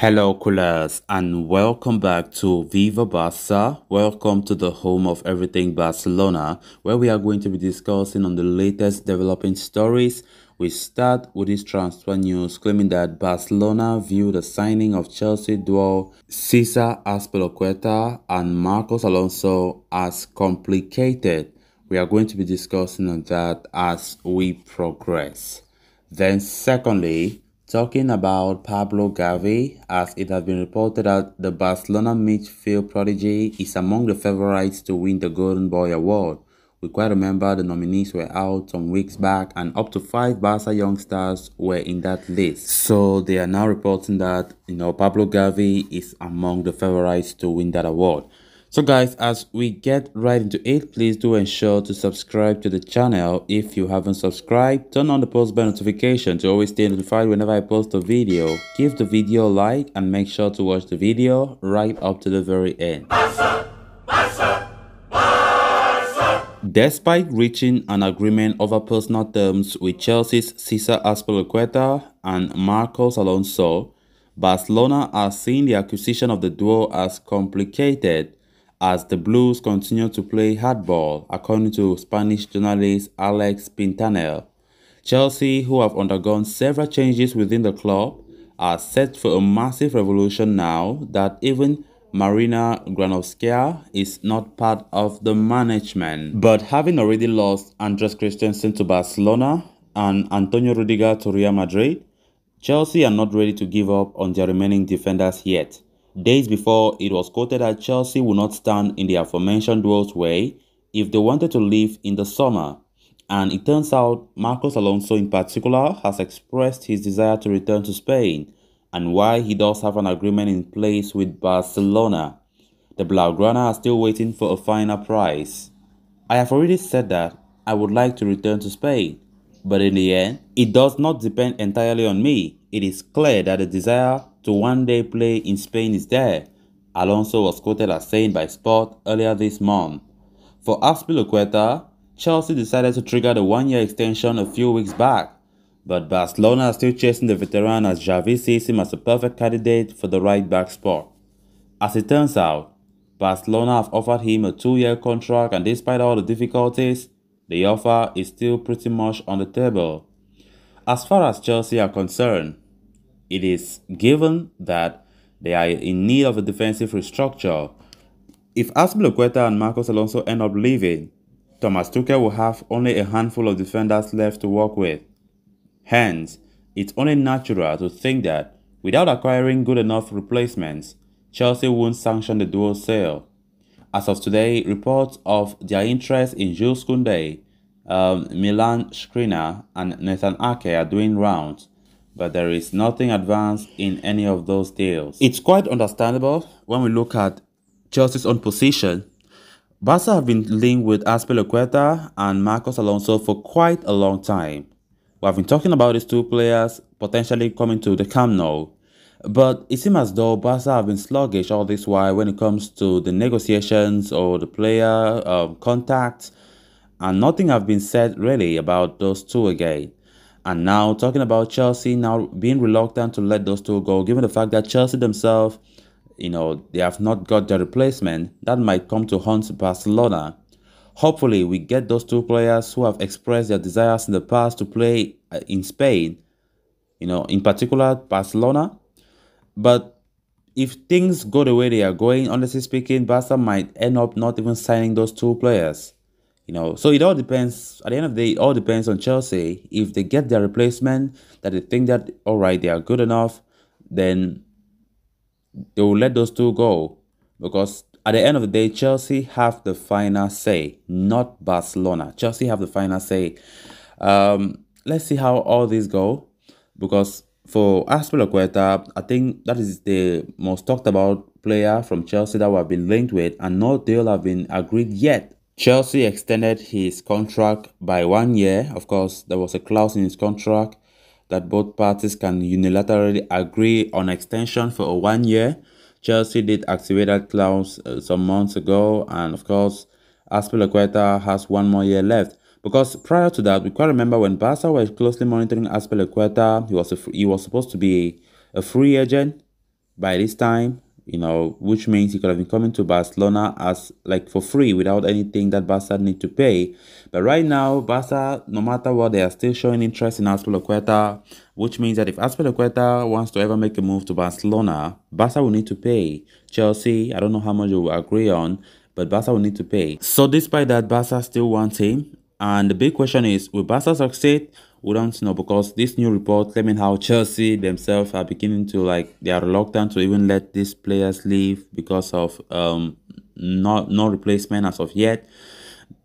Hello, coolers, and welcome back to Viva Barca. Welcome to the home of everything Barcelona, where we are going to be discussing on the latest developing stories. We start with this transfer news claiming that Barcelona view the signing of Chelsea duo Cesar Azpilicueta and Marcos Alonso as complicated. We are going to be discussing on that as we progress. Then, secondly, talking about Pablo Gavi, as it has been reported that the Barcelona midfield prodigy is among the favorites to win the Golden Boy Award. We quite remember the nominees were out some weeks back and up to 5 Barca youngsters were in that list. So they are now reporting that, Pablo Gavi is among the favorites to win that award. So guys, as we get right into it, please do ensure to subscribe to the channel if you haven't subscribed. Turn on the post bell notification to always stay notified whenever I post a video. Give the video a like and make sure to watch the video right up to the very end. Barca! Barca! Barca! Despite reaching an agreement over personal terms with Chelsea's Cesar Azpilicueta and Marcos Alonso, Barcelona are seeing the acquisition of the duo as complicated as the Blues continue to play hardball, according to Spanish journalist Alex Pintanel. Chelsea, who have undergone several changes within the club, are set for a massive revolution now that even Marina Granovskaya is not part of the management. But having already lost Andres Christensen to Barcelona and Antonio Rudiger to Real Madrid, Chelsea are not ready to give up on their remaining defenders yet. Days before, it was quoted that Chelsea would not stand in the aforementioned duo's way if they wanted to leave in the summer. And it turns out Marcos Alonso in particular has expressed his desire to return to Spain, and why he does have an agreement in place with Barcelona. The Blaugrana are still waiting for a final price. I have already said that I would like to return to Spain, but in the end, it does not depend entirely on me. It is clear that the desire to one day play in Spain is there, Alonso was quoted as saying by Sport earlier this month. For Azpilicueta, Chelsea decided to trigger the one-year extension a few weeks back, but Barcelona are still chasing the veteran as Xavi sees him as a perfect candidate for the right-back spot. As it turns out, Barcelona have offered him a 2-year contract, and despite all the difficulties, the offer is still pretty much on the table. As far as Chelsea are concerned, it is given that they are in need of a defensive restructure. If Azpilicueta and Marcos Alonso end up leaving, Thomas Tuchel will have only a handful of defenders left to work with. Hence, it's only natural to think that without acquiring good enough replacements, Chelsea won't sanction the duo's sale. As of today, reports of their interest in Jules Koundé, Milan Skriniar and Nathan Ake are doing rounds, but there is nothing advanced in any of those deals. It's quite understandable when we look at Chelsea's own position. Barca have been linked with Azpilicueta and Marcos Alonso for quite a long time. We have been talking about these two players potentially coming to the Camp Nou, but it seems as though Barca have been sluggish all this while when it comes to the negotiations or the player contacts, and nothing have been said really about those two again. And now talking about Chelsea now being reluctant to let those two go, given the fact that Chelsea themselves, they have not got their replacement, that might come to haunt Barcelona. Hopefully, we get those two players who have expressed their desires in the past to play in Spain, in particular Barcelona. But if things go the way they are going, honestly speaking, Barca might end up not even signing those two players. So it all depends. At the end of the day, it all depends on Chelsea. If they get their replacement, that they think that, all right, they are good enough, then they will let those two go. Because at the end of the day, Chelsea have the final say, not Barcelona. Chelsea have the final say. Let's see how all these go. Because for Azpilicueta, I think that is the most talked about player from Chelsea that we have been linked with, and no deal have been agreed yet. Chelsea extended his contract by 1 year. Of course, there was a clause in his contract that both parties can unilaterally agree on extension for 1 year. Chelsea did activate that clause some months ago, and of course, Azpilicueta has 1 more year left. Because prior to that, we quite remember when Barca were closely monitoring Azpilicueta, he was supposed to be a free agent. by this time, which means he could have been coming to Barcelona as like for free without anything that Barca need to pay. But right now, Barca, no matter what, they are still showing interest in Azpilicueta, which means that if Azpilicueta wants to ever make a move to Barcelona, Barca will need to pay. Chelsea, I don't know how much you will agree on, but Barca will need to pay. So despite that, Barca still wants him. And the big question is, will Barca succeed? We don't know, because this new report claiming how Chelsea themselves are beginning to they are reluctant to even let these players leave because of no replacement as of yet.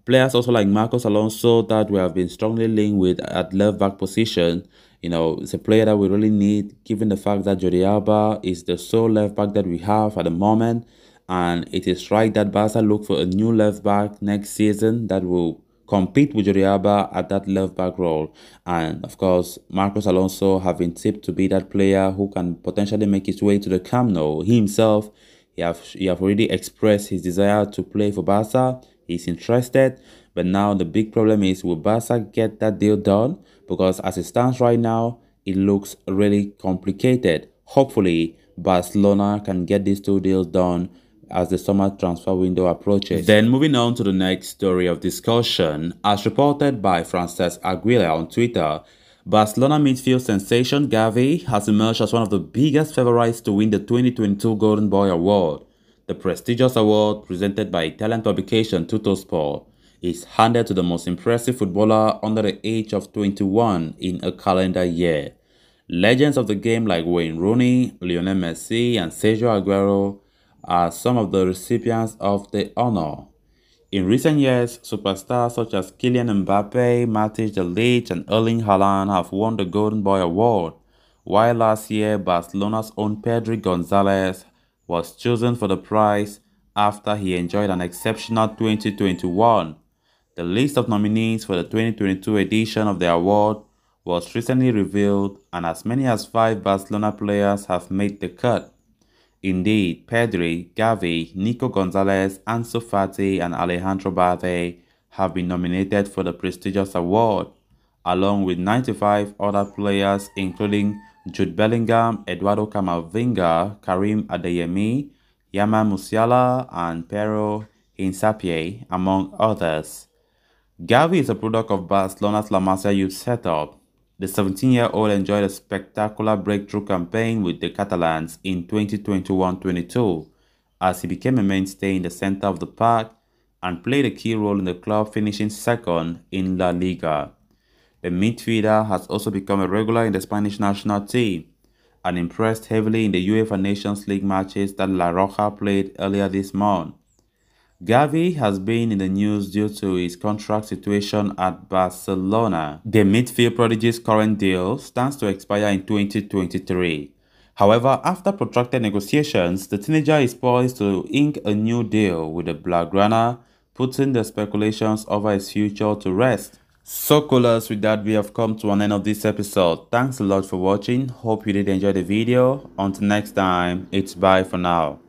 Players also like Marcos Alonso that we have been strongly linked with at left back position. It's a player that we really need, given the fact that Jordi Alba is the sole left back that we have at the moment. And it is right that Barca look for a new left back next season that will compete with Jordi Alba at that left back role. And of course, Marcos Alonso have been tipped to be that player who can potentially make his way to the Camp Nou. He himself, he have already expressed his desire to play for Barca. He's interested, but now the big problem is, will Barca get that deal done? Because as it stands right now, it looks really complicated. Hopefully, Barcelona can get these two deals done as the summer transfer window approaches. Then moving on to the next story of discussion, as reported by Cesar Azpilicueta on Twitter, Barcelona midfield sensation Gavi has emerged as one of the biggest favorites to win the 2022 Golden Boy Award. The prestigious award, presented by Italian publication Tuttosport, is handed to the most impressive footballer under the age of 21 in a calendar year. Legends of the game like Wayne Rooney, Lionel Messi, and Sergio Aguero are some of the recipients of the honor. In recent years, superstars such as Kylian Mbappe, Matic De Ligt, and Erling Haaland have won the Golden Boy Award, while last year Barcelona's own Pedri Gonzalez was chosen for the prize after he enjoyed an exceptional 2021. The list of nominees for the 2022 edition of the award was recently revealed, and as many as 5 Barcelona players have made the cut. Indeed, Pedri, Gavi, Nico Gonzalez, Ansu Fati, and Alejandro Balde have been nominated for the prestigious award, along with 95 other players including Jude Bellingham, Eduardo Camavinga, Karim Adeyemi, Yamal Musiala, and Pero Hincapié, among others. Gavi is a product of Barcelona's La Masia youth setup. The 17-year-old enjoyed a spectacular breakthrough campaign with the Catalans in 2021-22 as he became a mainstay in the center of the park and played a key role in the club finishing second in La Liga. The midfielder has also become a regular in the Spanish national team and impressed heavily in the UEFA Nations League matches that La Roja played earlier this month. Gavi has been in the news due to his contract situation at Barcelona. The midfield prodigy's current deal stands to expire in 2023. However, after protracted negotiations, the teenager is poised to ink a new deal with the Blaugrana, putting the speculations over his future to rest. So coolers, with that we have come to an end of this episode. Thanks a lot for watching. Hope you did enjoy the video. Until next time, it's bye for now.